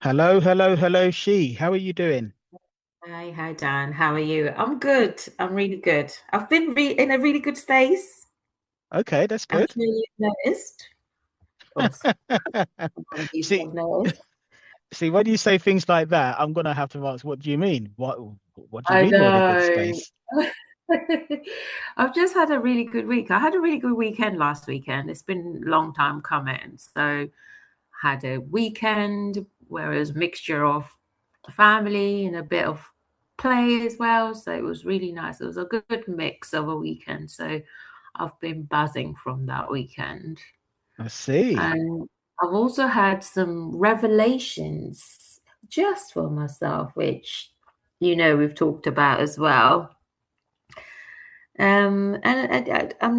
Hello, hello, hello, she. How are you doing? Hi, Dan. How are you? I'm good. I'm really good. I've been re in a really good space. Okay, that's I'm good. sure you've noticed. Of course, a lot of people See, have noticed. see, when you say things like that, I'm gonna have to ask, what do you mean? What do you I mean you're in a good know. space? I've just had a really good week. I had a really good weekend last weekend. It's been a long time coming. So had a weekend where it was a mixture of family and a bit of play as well. So it was really nice. It was a good mix of a weekend. So I've been buzzing from that weekend. I see. And I've also had some revelations just for myself, which we've talked about as well. I'm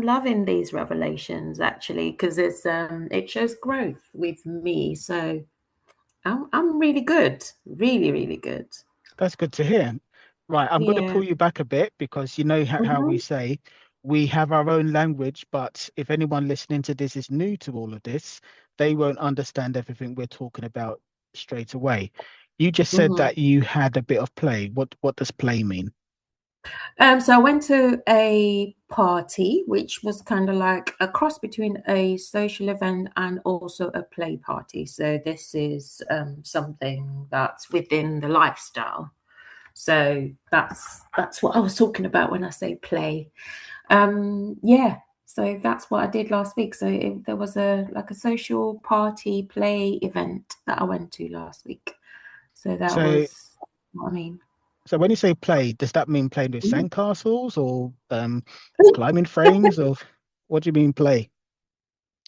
loving these revelations actually because it shows growth with me. So I'm really good, really, really good. That's good to hear. Right, I'm going to Yeah. pull you back a bit because you know how we Mhm. say we have our own language, but if anyone listening to this is new to all of this, they won't understand everything we're talking about straight away. You just said Mhm. that you had a bit of play. What does play mean? So I went to a party, which was kind of like a cross between a social event and also a play party. So this is something that's within the lifestyle. So that's what I was talking about when I say play. Yeah. So that's what I did last week. So there was a social party play event that I went to last week. So that So was what I mean. So when you say play, does that mean playing with Mhm. sandcastles or climbing frames, or what do you mean play?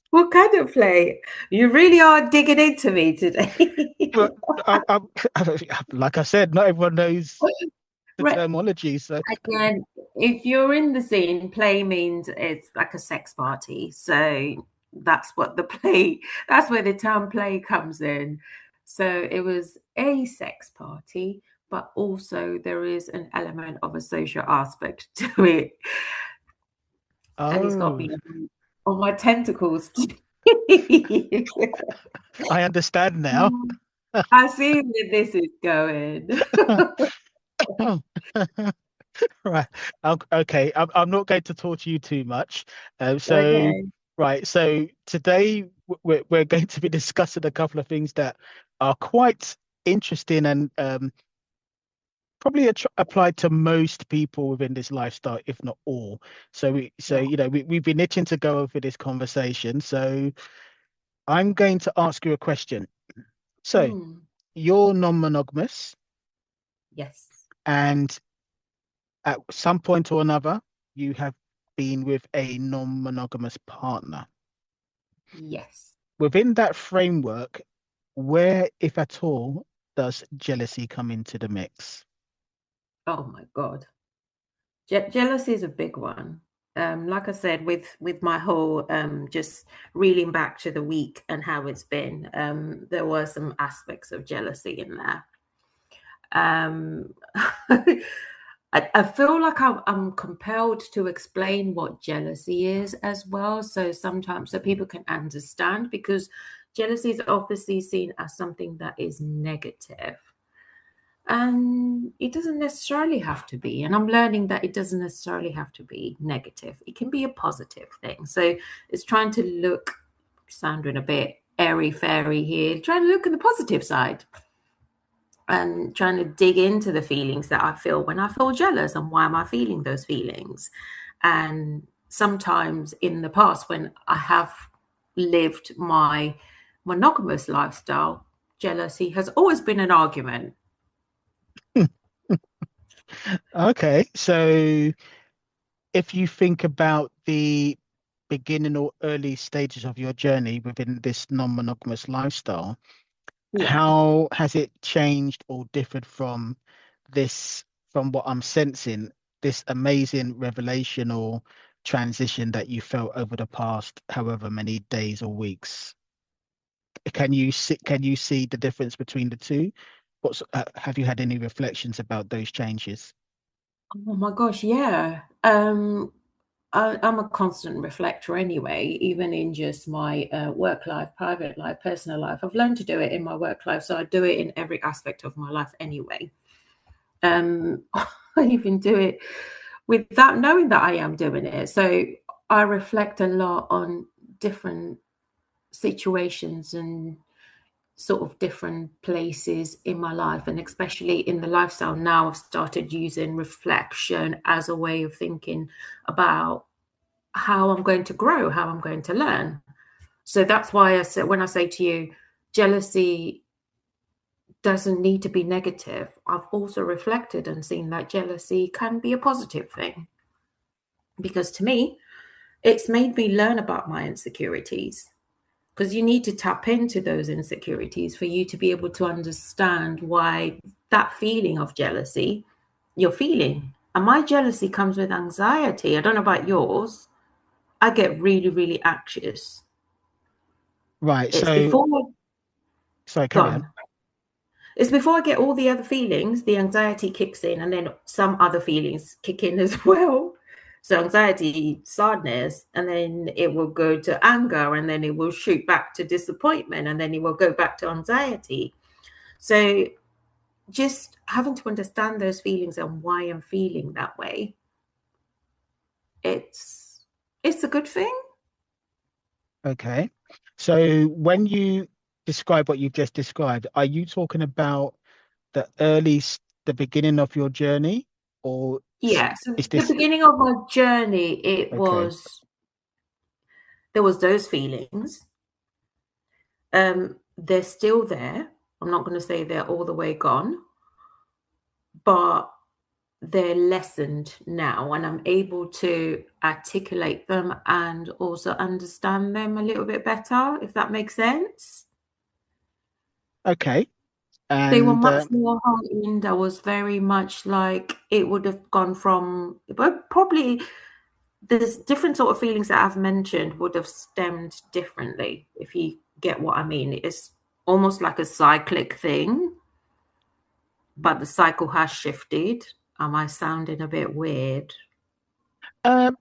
What kind of play? You really are digging into me today. But I, like I said, not everyone knows the Right. terminology. So, Again, if you're in the scene, play means it's like a sex party. So that's what the play, that's where the term play comes in. So it was a sex party, but also there is an element of a social aspect to it. And it's got oh, me on my tentacles. I understand now. I see where this is going. Right. Okay. I'm not going to torture you too much. So, Okay. right. So today we're going to be discussing a couple of things that are quite interesting and probably applied to most people within this lifestyle, if not all. So Yeah. we've been itching to go over this conversation. So I'm going to ask you a question. So Mm. you're non-monogamous, Yes. and at some point or another, you have been with a non-monogamous partner. Yes. Within that framework, where, if at all, does jealousy come into the mix? Oh my God. Jealousy is a big one. Like I said, with my whole just reeling back to the week and how it's been, there were some aspects of jealousy in there. Um, I feel like I'm compelled to explain what jealousy is as well. So sometimes so people can understand because jealousy is obviously seen as something that is negative. And it doesn't necessarily have to be. And I'm learning that it doesn't necessarily have to be negative. It can be a positive thing. So it's trying to look, sounding a bit airy fairy here, trying to look at the positive side and trying to dig into the feelings that I feel when I feel jealous and why am I feeling those feelings. And sometimes in the past, when I have lived my monogamous lifestyle, jealousy has always been an argument. Okay, so if you think about the beginning or early stages of your journey within this non-monogamous lifestyle, Yeah. how has it changed or differed from this, from what I'm sensing, this amazing revelation or transition that you felt over the past however many days or weeks? Can you see the difference between the two? Have you had any reflections about those changes? Oh my gosh, yeah. I'm a constant reflector anyway, even in just my work life, private life, personal life. I've learned to do it in my work life, so I do it in every aspect of my life anyway. I even do it without knowing that I am doing it. So I reflect a lot on different situations and sort of different places in my life, and especially in the lifestyle now, I've started using reflection as a way of thinking about how I'm going to grow, how I'm going to learn. So that's why I said, when I say to you, jealousy doesn't need to be negative, I've also reflected and seen that jealousy can be a positive thing. Because to me, it's made me learn about my insecurities. Because you need to tap into those insecurities for you to be able to understand why that feeling of jealousy you're feeling. And my jealousy comes with anxiety. I don't know about yours. I get really, really anxious. Right. It's So, before sorry, carry on. gone. It's before I get all the other feelings, the anxiety kicks in, and then some other feelings kick in as well. So anxiety, sadness, and then it will go to anger, and then it will shoot back to disappointment, and then it will go back to anxiety. So just having to understand those feelings and why I'm feeling that way, it's a good thing. Okay. So when you describe what you've just described, are you talking about the beginning of your journey, or Yeah. So is the this beginning of my journey, okay? there was those feelings. They're still there. I'm not going to say they're all the way gone, but they're lessened now, and I'm able to articulate them and also understand them a little bit better, if that makes sense. Okay. They were And much more heightened. I was very much like it would have gone from, but probably there's different sort of feelings that I've mentioned would have stemmed differently, if you get what I mean. It's almost like a cyclic thing, but the cycle has shifted. Am I sounding a bit weird?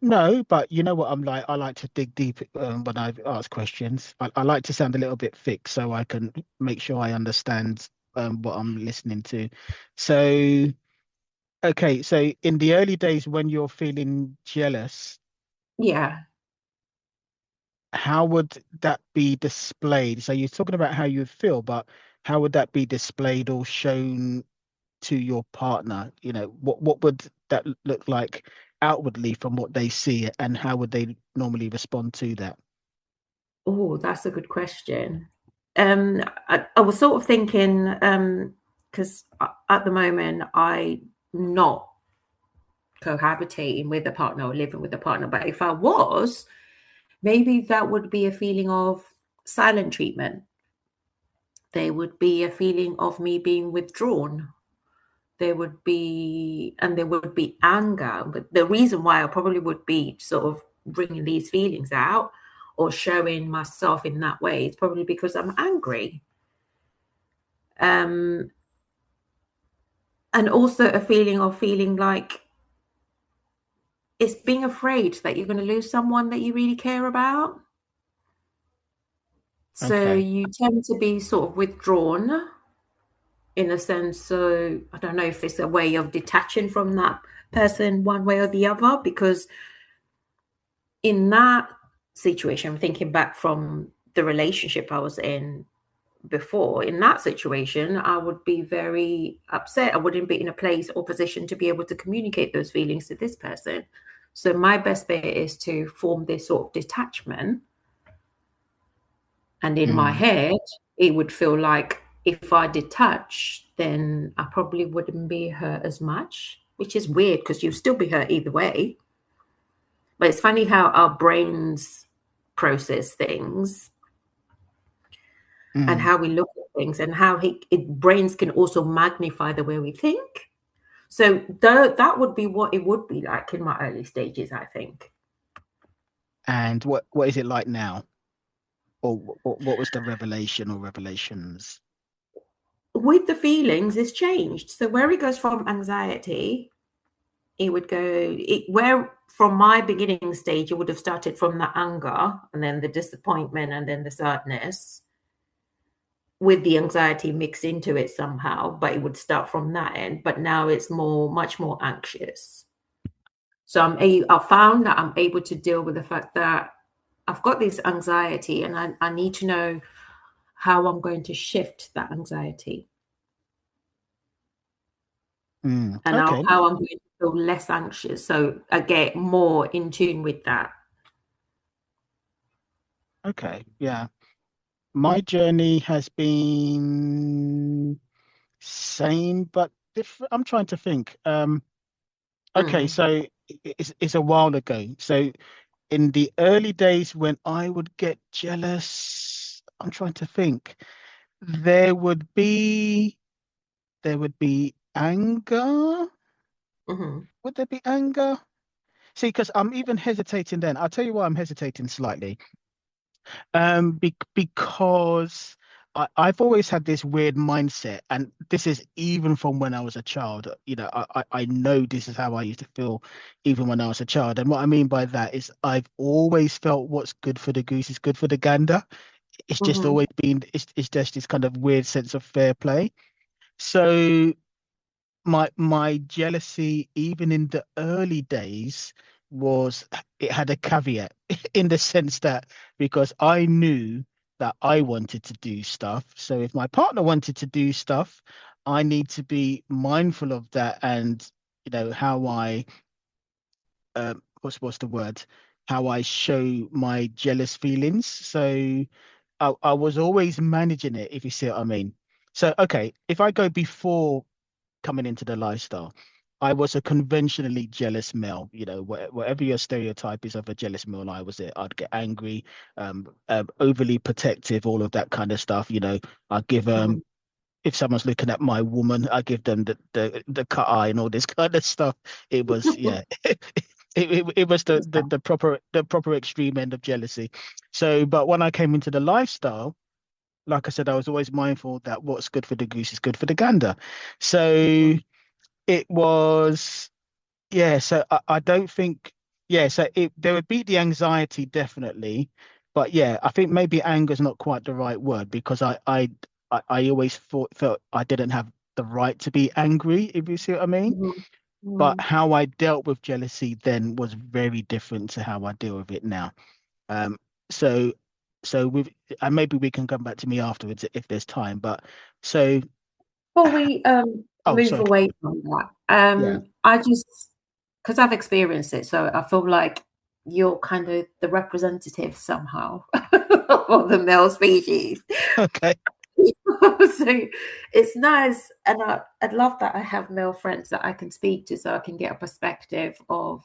no, but you know what I'm like. I like to dig deep when I ask questions. I like to sound a little bit thick so I can make sure I understand what I'm listening to. So, okay, so in the early days when you're feeling jealous, Yeah. how would that be displayed? So you're talking about how you feel, but how would that be displayed or shown to your partner? You know, what would that look like outwardly from what they see, and how would they normally respond to that? Oh, that's a good question. I was sort of thinking, because at the moment I'm not cohabitating with a partner or living with a partner, but if I was, maybe that would be a feeling of silent treatment. There would be a feeling of me being withdrawn. There would be anger. But the reason why I probably would be sort of bringing these feelings out or showing myself in that way is probably because I'm angry. Um, and also a feeling of feeling like it's being afraid that you're going to lose someone that you really care about. So Okay. you tend to be sort of withdrawn in a sense. So I don't know if it's a way of detaching from that person one way or the other, because in that situation, I'm thinking back from the relationship I was in before. In that situation, I would be very upset. I wouldn't be in a place or position to be able to communicate those feelings to this person. So my best bet is to form this sort of detachment. And in my Mm. head, it would feel like if I detach, then I probably wouldn't be hurt as much, which is weird because you'll still be hurt either way. But it's funny how our brains process things and Mm. how we look at things, and how brains can also magnify the way we think. So that would be what it would be like in my early stages, I think. And what is it like now? Or what was the revelation or revelations? With the feelings, it's changed. So where it goes from anxiety it would go where from my beginning stage, it would have started from the anger and then the disappointment and then the sadness with the anxiety mixed into it somehow, but it would start from that end. But now it's much more anxious. So I found that I'm able to deal with the fact that I've got this anxiety and I need to know how I'm going to shift that anxiety and Okay. how I'm going to feel less anxious. So I get more in tune with that. Okay. Yeah. My journey has been same but different. I'm trying to think. Okay, Mm, so it's a while ago. So in the early days when I would get jealous, I'm trying to think. There would be there would be anger. mhm, Would there be anger? See, because I'm even hesitating then. I'll tell you why I'm hesitating slightly. Because I've always had this weird mindset, and this is even from when I was a child. You know, I know this is how I used to feel even when I was a child. And what I mean by that is I've always felt what's good for the goose is good for the gander. It's just mhm, always been, it's just this kind of weird sense of fair play. So my jealousy, even in the early days, was it had a caveat in the sense that because I knew that I wanted to do stuff. So if my partner wanted to do stuff, I need to be mindful of that and how I what's the word? How I show my jealous feelings. So I was always managing it, if you see what I mean. So okay, if I go before coming into the lifestyle, I was a conventionally jealous male. Whatever your stereotype is of a jealous male, I was it. I'd get angry, overly protective, all of that kind of stuff. I'd give mhm. if someone's looking at my woman, I give them the cut eye and all this kind of stuff. It was yeah, it was the proper extreme end of jealousy. So, but when I came into the lifestyle, like I said, I was always mindful that what's good for the goose is good for the gander. So it was, yeah. So I don't think, yeah. So there would be the anxiety definitely, but yeah, I think maybe anger is not quite the right word because I always felt I didn't have the right to be angry, if you see what I mean. Mhm, But mhm. how I dealt with jealousy then was very different to how I deal with it now. Um, so so with and maybe we can come back to me afterwards if there's time. But so, Before we oh, move sorry. away from that, Yeah. I just because I've experienced it, so I feel like you're kind of the representative somehow of the male species. Okay. So it's nice, and I'd love that I have male friends that I can speak to, so I can get a perspective of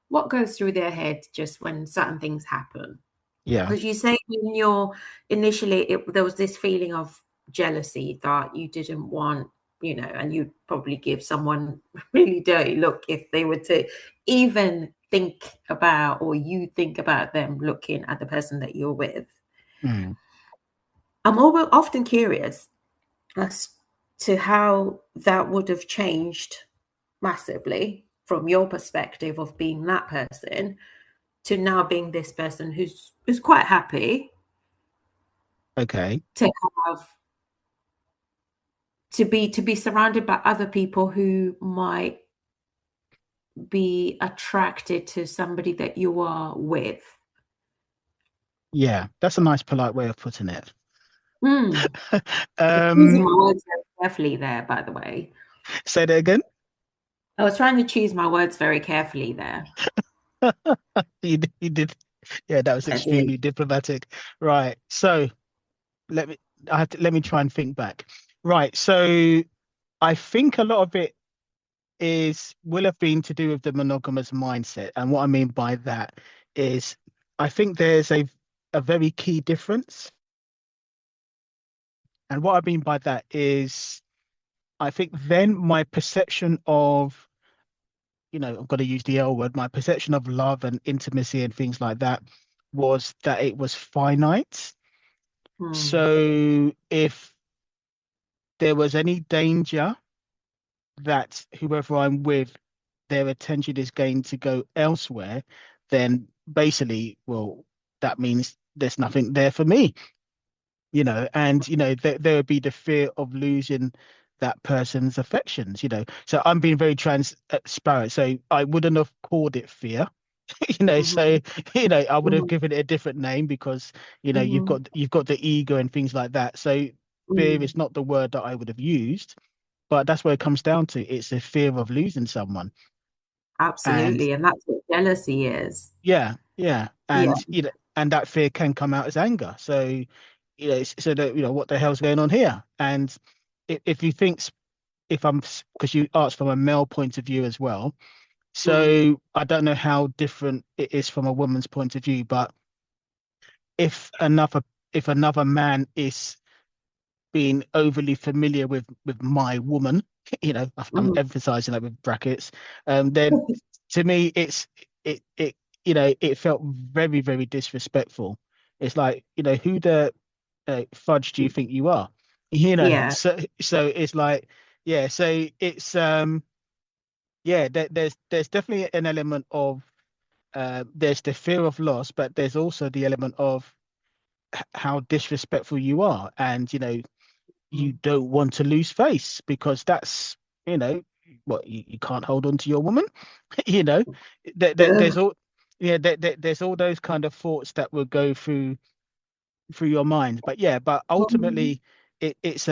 what goes through their head just when certain things happen. Yeah. Because you say when you're initially, there was this feeling of jealousy that you didn't want, and you'd probably give someone really dirty look if they were to even think about, or you think about them looking at the person that you're with. Mm. I'm often curious as to how that would have changed massively from your perspective of being that person to now being this person who's quite happy Okay. to have to be surrounded by other people who might be attracted to somebody that you are with. Yeah. That's a nice, polite way of putting it. Mm. Choosing Um, my words very carefully there, by the way. say that again. I was trying to choose my words very carefully there. You did. Yeah, that was I did. extremely diplomatic. Right. So let me let me try and think back. Right. So I think a lot of it is will have been to do with the monogamous mindset. And what I mean by that is I think there's a very key difference. And what I mean by that is I think then my perception of, I've got to use the L word, my perception of love and intimacy and things like that was that it was finite. Mm. So if there was any danger that whoever I'm with their attention is going to go elsewhere, then basically, well, that means there's nothing there for me, and there would be the fear of losing that person's affections. So I'm being very transparent. So I wouldn't have called it fear. So I would have Mhm. given it a different name because you've Mhm. got the ego and things like that. So fear Mm. is not the word that I would have used, but that's where it comes down to. It's a fear of losing someone. And Absolutely. And that's what jealousy is. yeah, Yeah. and that fear can come out as anger. So so that what the hell's going on here? And if you think, if I'm because you asked from a male point of view as well, Mm. so I don't know how different it is from a woman's point of view, but if another if another man is being overly familiar with my woman, I'm Mhm. emphasizing that with brackets, then to me it it felt very, very disrespectful. It's like, who the fudge do you think you are? Yeah. So it's like, yeah, so it's yeah, there's definitely an element of there's the fear of loss, but there's also the element of how disrespectful you are, and you Mm. don't want to lose face because that's you know what you can't hold on to your woman. you know there's Ugh. all there's all those kind of thoughts that will go through your mind. But yeah, but Mhm. ultimately it's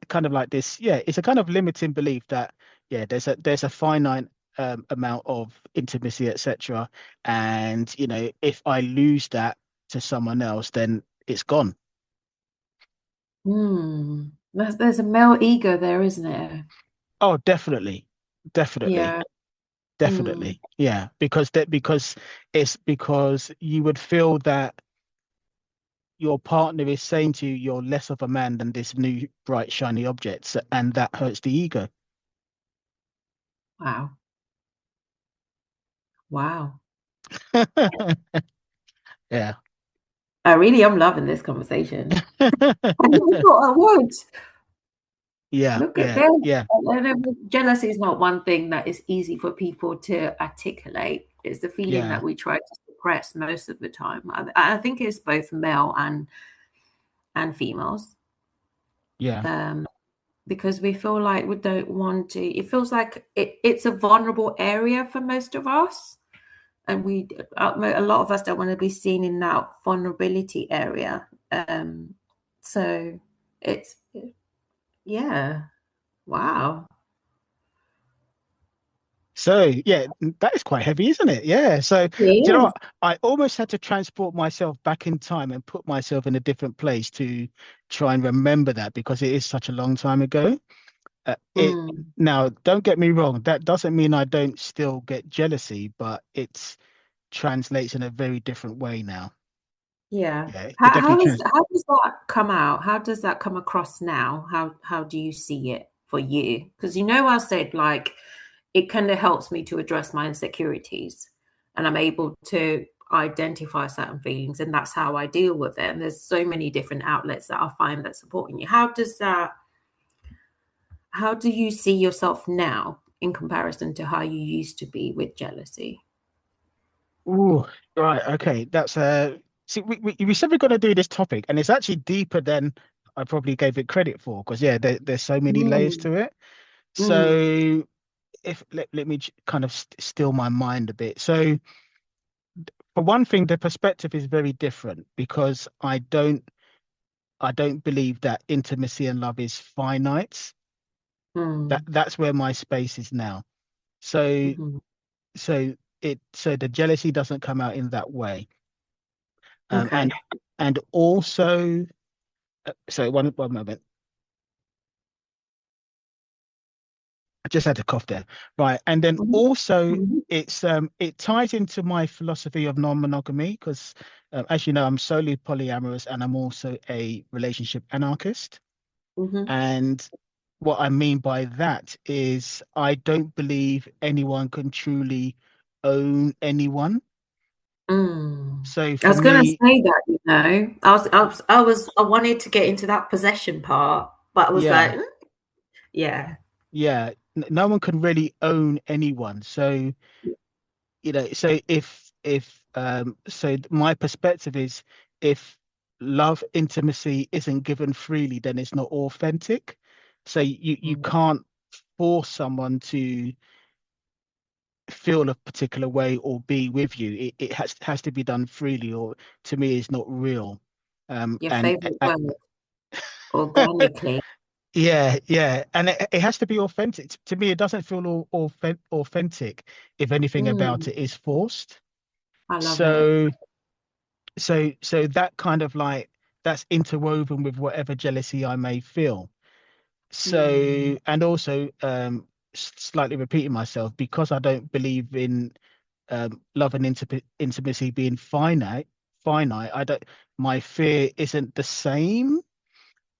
kind of like this. Yeah, it's a kind of limiting belief that yeah, there's a finite amount of intimacy, etc. And if I lose that to someone else, then it's gone. Mm. There's a male ego there, isn't it? Oh, definitely, definitely, Yeah. Mm. definitely. Yeah, because it's because you would feel that your partner is saying to you, you're less of a man than this new bright shiny object, and that hurts the ego. Wow. Wow. Yeah. I really am loving this conversation. I never thought I would. Yeah, Look at yeah, this. yeah, Jealousy is not one thing that is easy for people to articulate. It's the feeling yeah, that we try to suppress most of the time. I think it's both male and females, yeah. um, because we feel like we don't want to. It feels like it's a vulnerable area for most of us, and a lot of us don't want to be seen in that vulnerability area. So it's yeah, wow. So yeah, that is quite heavy, isn't it? Yeah. So do you know Yes. what? I almost had to transport myself back in time and put myself in a different place to try and remember that because it is such a long time ago. It Mm. Now, don't get me wrong, that doesn't mean I don't still get jealousy, but it translates in a very different way now. Yeah. Yeah, it How definitely trans. how does that come out? How does that come across now? How do you see it for you? Because I said like it kind of helps me to address my insecurities and I'm able to identify certain feelings and that's how I deal with it. And there's so many different outlets that I find that supporting you. How do you see yourself now in comparison to how you used to be with jealousy? Ooh, right. Okay. That's see, we said we're going to do this topic, and it's actually deeper than I probably gave it credit for, because yeah, there's so many layers Mm. to it. Mm. So if let me kind of still my mind a bit. So for one thing, the perspective is very different because I don't believe that intimacy and love is finite. Mm. That's where my space is now. So Mhm. so the jealousy doesn't come out in that way. Um, Okay. and and also, so one moment. I just had a cough there. Right. And then Mhm. also Mhm. it ties into my philosophy of non-monogamy because as you know, I'm solely polyamorous and I'm also a relationship anarchist. Mhm. And what I mean by that is I don't believe anyone can truly own anyone. Mm. So I for was gonna me, say that, I wanted to get into that possession part, but I was like, yeah, yeah. yeah. no one can really own anyone. So, so so my perspective is, if love intimacy isn't given freely, then it's not authentic. So you Mm. can't force someone to feel a particular way or be with you. It has to be done freely, or to me is not real. Your And favorite word, organically. yeah, and it has to be authentic. To me, it doesn't feel authentic if anything about Mm, it is forced. I love it. So so that kind of like, that's interwoven with whatever jealousy I may feel. Mm, So, and also slightly repeating myself, because I don't believe in love and intimacy being finite. I don't, my fear isn't the same.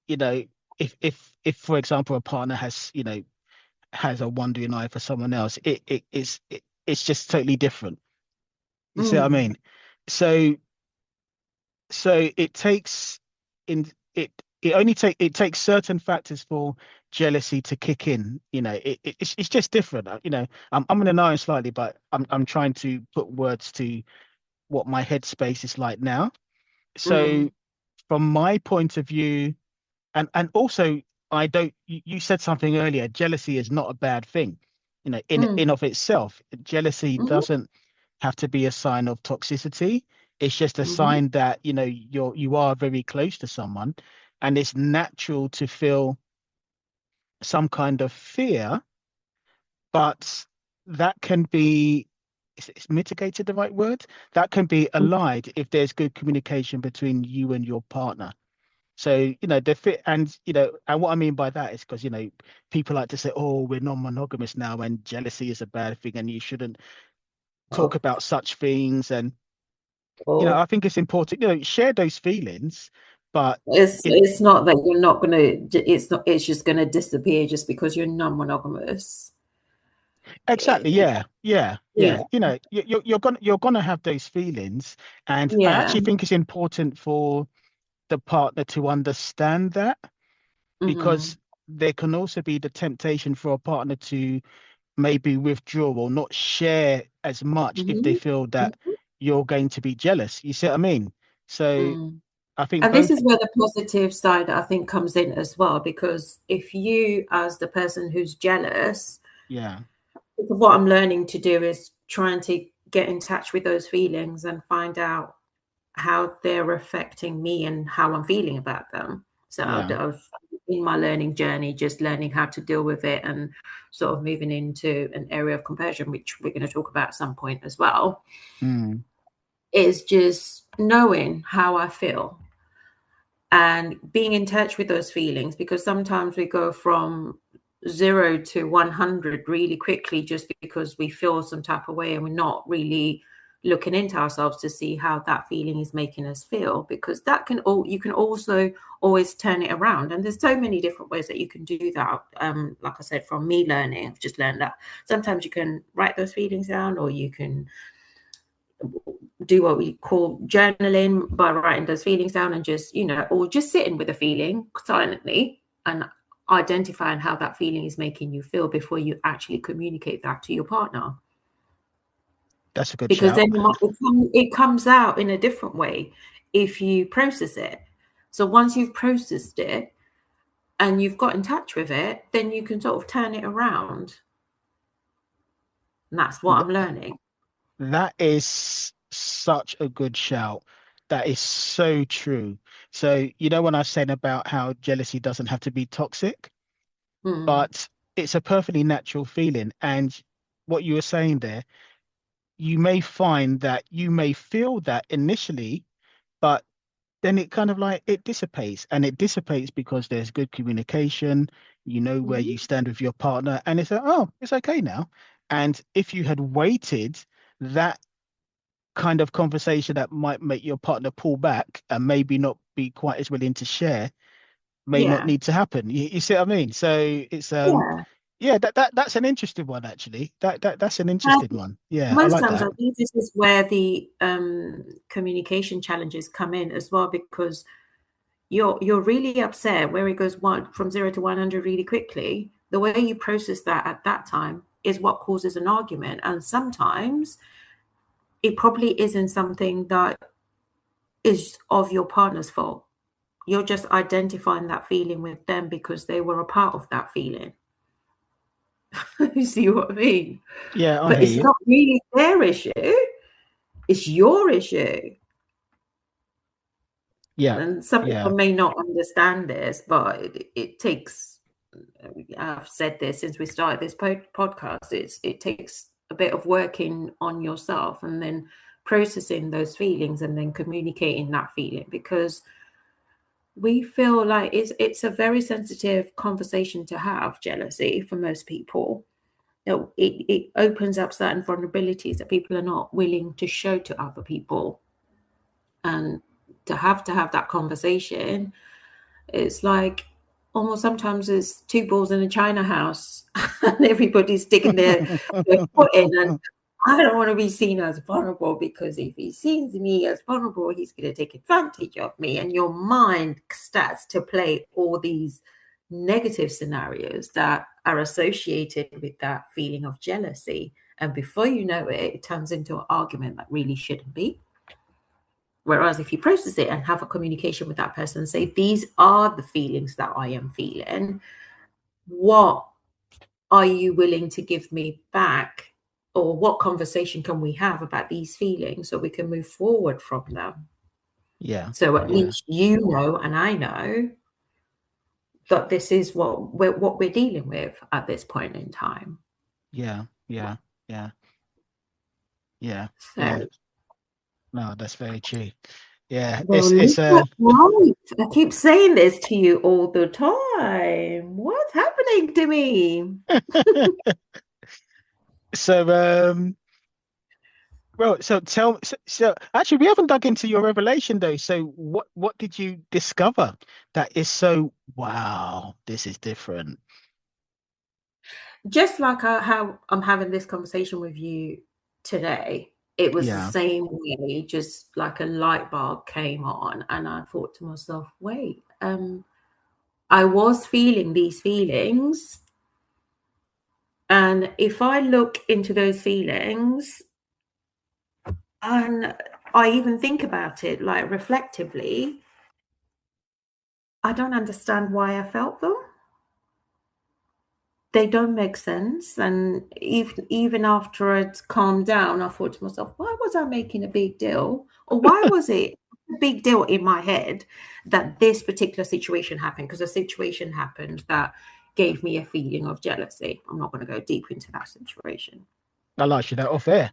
You know, if for example a partner has, has a wandering eye for someone else, it's just totally different. You see what I mm, mean? So it takes in it it takes certain factors for jealousy to kick in. It's just different. I'm gonna know slightly, but I'm trying to put words to what my headspace is like now. So mm, from my point of view, and also, I don't you said something earlier, jealousy is not a bad thing, in mm, of itself. Jealousy mhm, doesn't have to be a sign of toxicity. It's just a mhm, sign that you are very close to someone, and it's natural to feel some kind of fear, but that can be, is mitigated the right word? That can be mm. allied if there's good communication between you and your partner. So, the fit, and what I mean by that is because, people like to say, oh, we're non-monogamous now and jealousy is a bad thing and you shouldn't talk Oh, about such things. And, I oh. think it's important, share those feelings, but you know, It's not that you're not gonna. It's not. It's just gonna disappear just because you're non-monogamous. exactly. Eh, Yeah. Yeah, You're gonna have those feelings. And I yeah. actually think it's important for the partner to understand that, Mm-hmm. because there can also be the temptation for a partner to maybe withdraw or not share as much if they Mm-hmm. feel that you're going to be jealous. You see what I mean? So Mm-hmm. I think And this both, is where the positive side, I think, comes in as well, because if you, as the person who's jealous, yeah, what I'm learning to do is trying to get in touch with those feelings and find out how they're affecting me and how I'm feeling about them. So yeah, I've in my learning journey, just learning how to deal with it and sort of moving into an area of compersion, which we're going to talk about at some point as well, mm, is just knowing how I feel and being in touch with those feelings, because sometimes we go from 0 to 100 really quickly just because we feel some type of way and we're not really looking into ourselves to see how that feeling is making us feel, because that can all you can also always turn it around, and there's so many different ways that you can do that. Like I said, from me learning, I've just learned that sometimes you can write those feelings down, or you can do what we call journaling by writing those feelings down and just, or just sitting with a feeling silently and identifying how that feeling is making you feel before you actually communicate that to your partner. that's a good Because shout. then it comes out in a different way if you process it. So once you've processed it and you've got in touch with it, then you can sort of turn it around. And that's what I'm Th- learning. that is such a good shout. That is so true. So, when I was saying about how jealousy doesn't have to be toxic, Mm, but it's a perfectly natural feeling. And what you were saying there, you may find that you may feel that initially, but then it kind of like it dissipates, and it dissipates because there's good communication. You know where you mhm. stand with your partner, and it's like, oh, it's okay now. And if you had waited, that kind of conversation that might make your partner pull back and maybe not be quite as willing to share may not Yeah. need to happen. You see what I mean? So it's Yeah. yeah, that's an interesting one actually. That's an Uh, interesting one. Yeah, I Most like times, I that. think this is where the communication challenges come in as well, because you're really upset where it goes one from 0 to 100 really quickly. the way you process that at that time is what causes an argument. And sometimes it probably isn't something that is of your partner's fault. You're just identifying that feeling with them because they were a part of that feeling. You see what I mean? Yeah, I But hear it's you. not really their issue. It's your issue. Yeah, And some yeah, people may not understand this, but it takes, I've said this since we started this podcast, it takes a bit of working on yourself and then processing those feelings and then communicating that feeling, because we feel like it's a very sensitive conversation to have, jealousy, for most people. It opens up certain vulnerabilities that people are not willing to show to other people. And to have that conversation, it's like almost sometimes it's two balls in a china house and everybody's sticking their foot in, and I don't want to be seen as vulnerable, because if he sees me as vulnerable, he's going to take advantage of me. And your mind starts to play all these negative scenarios that are associated with that feeling of jealousy. And before you know it, it turns into an argument that really shouldn't be. Whereas if you process it and have a communication with that person, say, these are the feelings that I am feeling. What are you willing to give me back? Or what conversation can we have about these feelings so we can move forward from them? yeah, So at yeah, least you know, and I know, that this is what we're dealing with at this point in time. yeah, yeah, yeah, yeah, So, yeah. No, that's very true. Yeah, well, look at life. I keep saying this to you all the time. What's happening to me? so well, so so actually we haven't dug into your revelation though. So what did you discover that is so wow, this is different? Just like how I'm having this conversation with you today, it was the Yeah. same way, just like a light bulb came on, and I thought to myself, wait, I was feeling these feelings. And if I look into those feelings and I even think about it like reflectively, I don't understand why I felt them. They don't make sense. And even after it's calmed down, I thought to myself, why was I making a big deal? Or why was it a big deal in my head that this particular situation happened? Because a situation happened that gave me a feeling of jealousy. I'm not going to go deep into that situation. I like you that off air.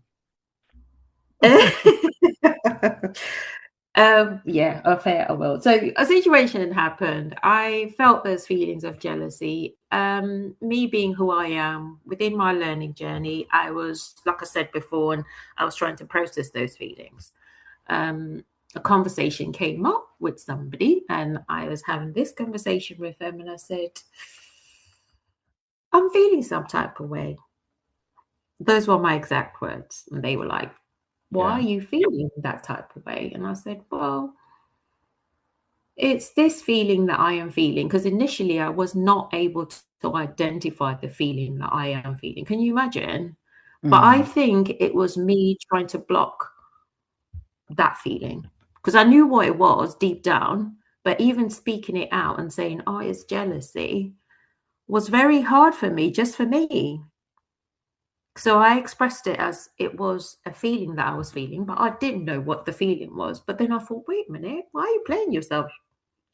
Yeah, fair, I will. So a situation happened. I felt those feelings of jealousy. Me being who I am within my learning journey, I was, like I said before, and I was trying to process those feelings. A conversation came up with somebody, and I was having this conversation with them, and I said, I'm feeling some type of way. Those were my exact words. And they were like, why are Yeah. you feeling that type of way? And I said, well, it's this feeling that I am feeling, because initially I was not able to identify the feeling that I am feeling. Can you imagine? But I Mm, think it was me trying to block that feeling, because I knew what it was deep down. But even speaking it out and saying, oh, it's jealousy, was very hard for me, just for me. So I expressed it as it was a feeling that I was feeling, but I didn't know what the feeling was. But then I thought, wait a minute, why are you playing yourself,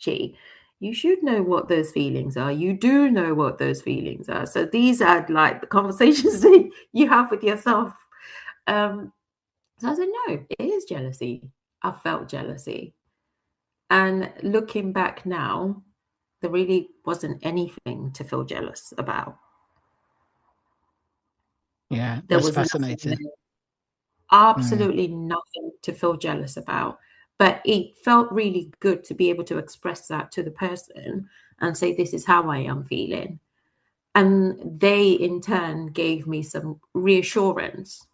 Chi? You should know what those feelings are. You do know what those feelings are. So these are like the conversations that you have with yourself. So I said, no, it is jealousy. I felt jealousy. And looking back now, there really wasn't anything to feel jealous about. yeah, There that's was nothing fascinating. there. Mm, Absolutely nothing to feel jealous about. But it felt really good to be able to express that to the person and say, this is how I am feeling. And they, in turn, gave me some reassurance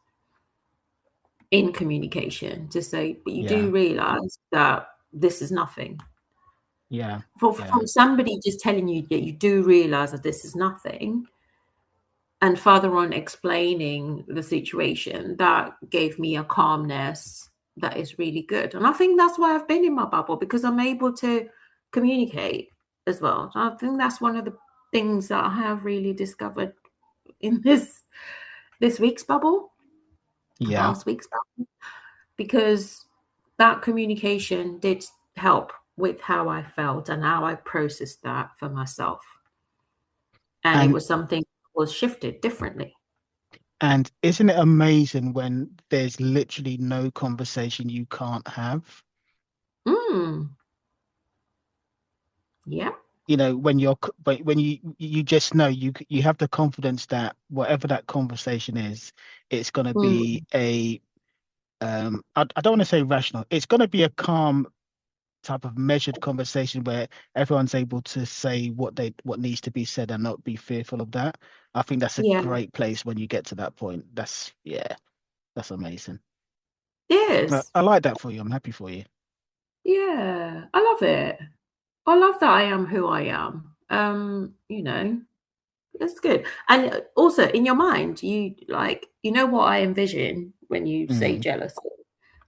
in communication to say, but you yeah. do realize that this is nothing. Yeah. From somebody just telling you that you do realize that this is nothing, and further on explaining the situation, that gave me a calmness that is really good. And I think that's why I've been in my bubble, because I'm able to communicate as well. So I think that's one of the things that I have really discovered in this week's bubble, Yeah. last week's bubble, because that communication did help with how I felt and how I processed that for myself. And it And was something that was shifted differently. and isn't it amazing when there's literally no conversation you can't have? Mm, yeah. You know, but when you just know you have the confidence that whatever that conversation is, it's going to be Mm, a I don't want to say rational. It's going to be a calm type of measured conversation where everyone's able to say what needs to be said and not be fearful of that. I think that's a yeah. great place when you get to that point. That's yeah, that's amazing. Yes. I like that for you. I'm happy for you. Yeah. I love it. I love that I am who I am. That's good. And also in your mind, you like, what I envision when you say Mm. jealousy.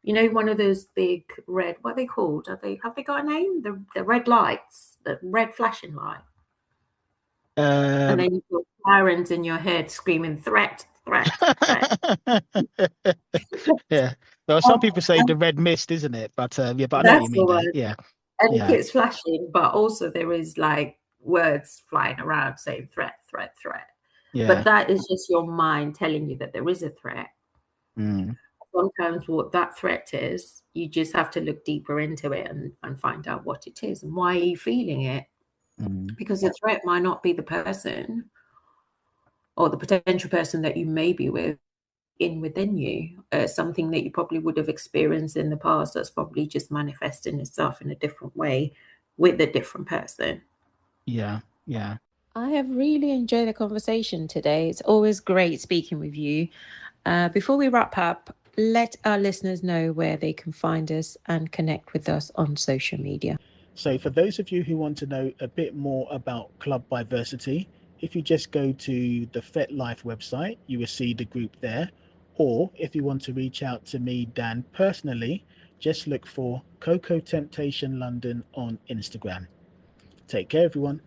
One of those big red, what are they called? Have they got a name? The red lights, the red flashing light. And Um, then you've got sirens in your head screaming threat, threat, threat. yeah. Well, some people say the red mist, isn't it? But yeah, but I know what you That's the mean one. there. Yeah, And it yeah, keeps flashing, but also there is like words flying around saying threat, threat, threat. But yeah. that is just your mind telling you that there is a threat. Mm, Sometimes what that threat is, you just have to look deeper into it and find out what it is and why are you feeling it. mm. Because the threat might not be the person or the potential person that you may be within you. Something that you probably would have experienced in the past that's probably just manifesting itself in a different way with a different person. Yeah, yeah. I have really enjoyed the conversation today. It's always great speaking with you. Before we wrap up, let our listeners know where they can find us and connect with us on social media. So for those of you who want to know a bit more about Club BiVersity, if you just go to the FetLife website, you will see the group there. Or if you want to reach out to me, Dan, personally, just look for Coco Temptation London on Instagram. Take care, everyone.